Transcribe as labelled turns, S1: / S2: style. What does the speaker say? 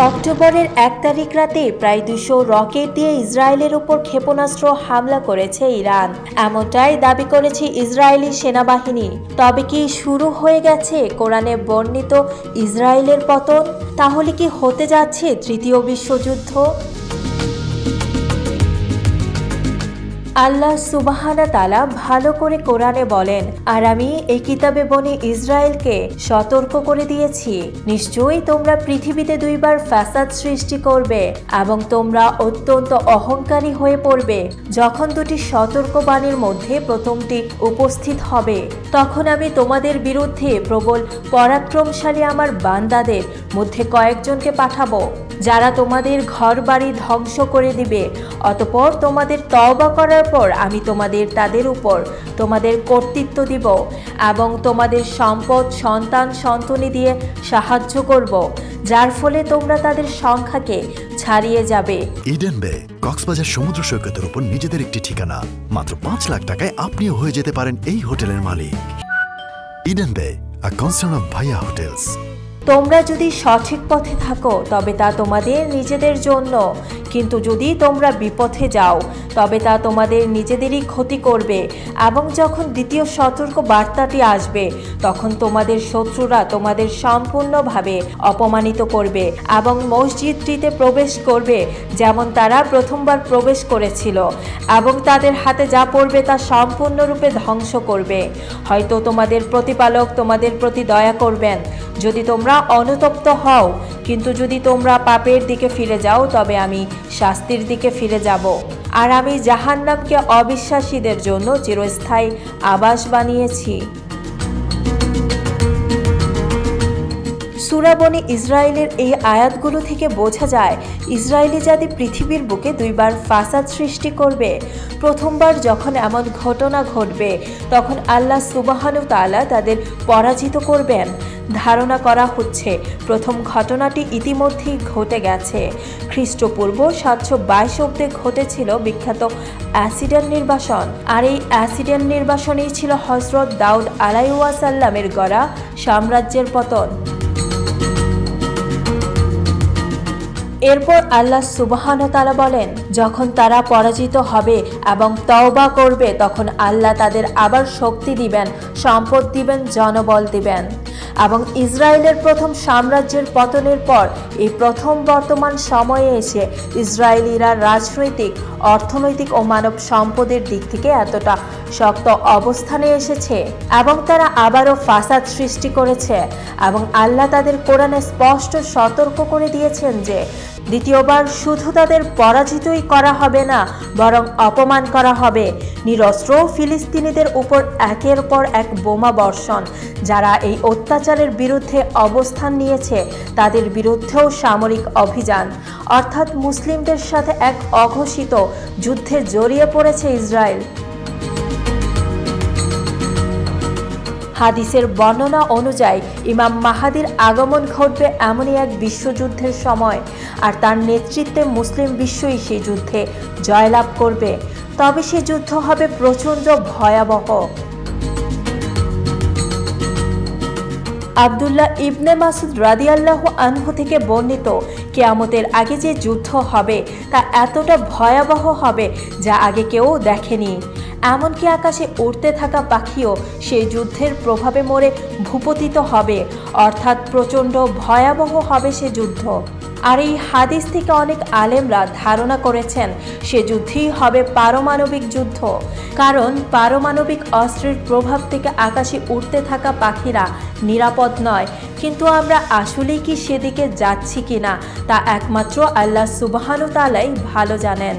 S1: অক্টোবরের ১ তারিখ রাতে প্রায় ২০০ রকেট দিয়ে ইসরায়েলের উপর ক্ষেপণাস্ত্র হামলা করেছে ইরান, এমনটাই দাবি করেছে ইসরায়েলি সেনাবাহিনী। তবে কি শুরু হয়ে গেছে কোরআনে বর্ণিত ইসরায়েলের পতন? তাহলে কি হতে যাচ্ছে তৃতীয় বিশ্বযুদ্ধ? আল্লাহ সুবহানাহু তাআলা ভালো করে কোরআনে বলেন, আর আমি এই কিতাবে বনি ইসরায়েলকে সতর্ক করে দিয়েছি, নিশ্চয়ই তোমরা পৃথিবীতে দুইবার ফাসাদ সৃষ্টি করবে এবং তোমরা অত্যন্ত অহংকারী হয়ে পড়বে। যখন দুটি সতর্কবাণীর মধ্যে প্রথমটি উপস্থিত হবে, তখন আমি তোমাদের বিরুদ্ধে প্রবল পরাক্রমশালী আমার বান্দাদের মধ্যে কয়েকজনকে পাঠাবো, যারা তোমাদের ঘরবাড়ি ধ্বংস করে দিবে। অতঃপর তোমাদের তওবা করার পর আমি তাদের উপর তোমাদের কর্তৃত্ব দিব এবং তোমাদের সম্পদ সন্তান সন্ততি দিয়ে সাহায্য করব, যার ফলে তোমরা তাদের সংখ্যাকে ছাড়িয়ে যাবে।
S2: ইডেন বে কক্সবাজার সমুদ্র সৈকতের উপর নিজেদের একটি ঠিকানা। মাত্র ৫ লাখ টাকায় আপনিও হয়ে যেতে পারেন এই হোটেলের মালিক। ইডেন বে, আ কনসার্ন অফ ভাইয়া হোটেলস।
S1: তোমরা যদি সঠিক পথে থাকো তবে তা তোমাদের নিজেদের জন্য, কিন্তু যদি তোমরা বিপথে যাও তবে তা তোমাদের নিজেদেরই ক্ষতি করবে। এবং যখন দ্বিতীয় সতর্ক বার্তাটি আসবে, তখন তোমাদের শত্রুরা তোমাদের সম্পূর্ণভাবে অপমানিত করবে এবং মসজিদটিতে প্রবেশ করবে যেমন তারা প্রথমবার প্রবেশ করেছিল, এবং তাদের হাতে যা পড়বে তা সম্পূর্ণরূপে ধ্বংস করবে। হয়তো তোমাদের প্রতিপালক তোমাদের প্রতি দয়া করবেন যদি তোমরা অনুতপ্ত হও, কিন্তু যদি তোমরা পাপের দিকে ফিরে যাও তবে আমি শাস্তির দিকে ফিরে যাব, আর আমি জাহান্নামকে অবিশ্বাসীদের জন্য চিরস্থায়ী আবাস বানিয়েছি। সূরা বনি ইসরায়েলের এই আয়াতগুলো থেকে বোঝা যায় ইসরায়েলি জাতি পৃথিবীর বুকে দুইবার ফাসাদ সৃষ্টি করবে। প্রথমবার যখন এমন ঘটনা ঘটবে, তখন আল্লাহ সুবহানাহু তাআলা তাদের পরাজিত করবেন। ধারণা করা হচ্ছে প্রথম ঘটনাটি ইতিমধ্যেই ঘটে গেছে। খ্রিস্টপূর্ব ৭২২ অব্দে ঘটেছিল বিখ্যাত অ্যাসিডান নির্বাসন, আর এই অ্যাসিডান নির্বাসনেই ছিল হযরত দাউদ আলাইহিস সালামের গড়া সাম্রাজ্যের পতন। এরপর আল্লাহ সুবহানাহু তাআলা বলেন, যখন তারা পরাজিত হবে এবং তওবা করবে, তখন আল্লাহ তাদের আবার শক্তি দিবেন, সম্পদ দিবেন, জনবল দিবেন। এবং ইসরায়েলের প্রথম সাম্রাজ্যের পতনের পর এই প্রথম বর্তমান সময়ে এসে ইসরায়েলিরা রাজনৈতিক, অর্থনৈতিক ও মানব সম্পদের দিক থেকে এতটা শক্ত অবস্থানে এসেছে এবং তারা আবারও ফাসাদ সৃষ্টি করেছে। এবং আল্লাহ তাদের কোরআনে স্পষ্ট সতর্ক করে দিয়েছেন যে দ্বিতীয়বার শুধু তাদের পরাজিতই করা হবে না, বরং অপমান করা হবে। নিরস্ত্র ফিলিস্তিনিদের উপর একের পর এক বোমা বর্ষণ, যারা এই অত্যাচারের বিরুদ্ধে অবস্থান নিয়েছে তাদের বিরুদ্ধেও সামরিক অভিযান, অর্থাৎ মুসলিমদের সাথে এক অঘোষিত যুদ্ধে জড়িয়ে পড়েছে ইসরায়েল। হাদিসের বর্ণনা অনুযায়ী ইমাম মাহাদির আগমন ঘটবে এমনই এক বিশ্বযুদ্ধের সময়, আর তার নেতৃত্বে মুসলিম বিশ্বই সেই যুদ্ধে জয়লাভ করবে। তবে সে যুদ্ধ হবে প্রচণ্ড ভয়াবহ। আব্দুল্লাহ ইবনে মাসউদ রাদিয়াল্লাহু আনহু থেকে বর্ণিত, কিয়ামতের আগে যে যুদ্ধ হবে তা এতটা ভয়াবহ হবে যা আগে কেউ দেখেনি। এমনকি আকাশে উড়তে থাকা পাখিও সেই যুদ্ধের প্রভাবে মরে ভূপতিত হবে, অর্থাৎ প্রচণ্ড ভয়াবহ হবে সে যুদ্ধ। আর এই হাদিস থেকে অনেক আলেমরা ধারণা করেছেন সে যুদ্ধই হবে পারমাণবিক যুদ্ধ, কারণ পারমাণবিক অস্ত্রের প্রভাব থেকে আকাশে উড়তে থাকা পাখিরা নিরাপদ নয়। কিন্তু আমরা আসলেই কি সেদিকে যাচ্ছি কিনা তা একমাত্র আল্লাহ সুবহানাহু তাআলাই ভালো জানেন।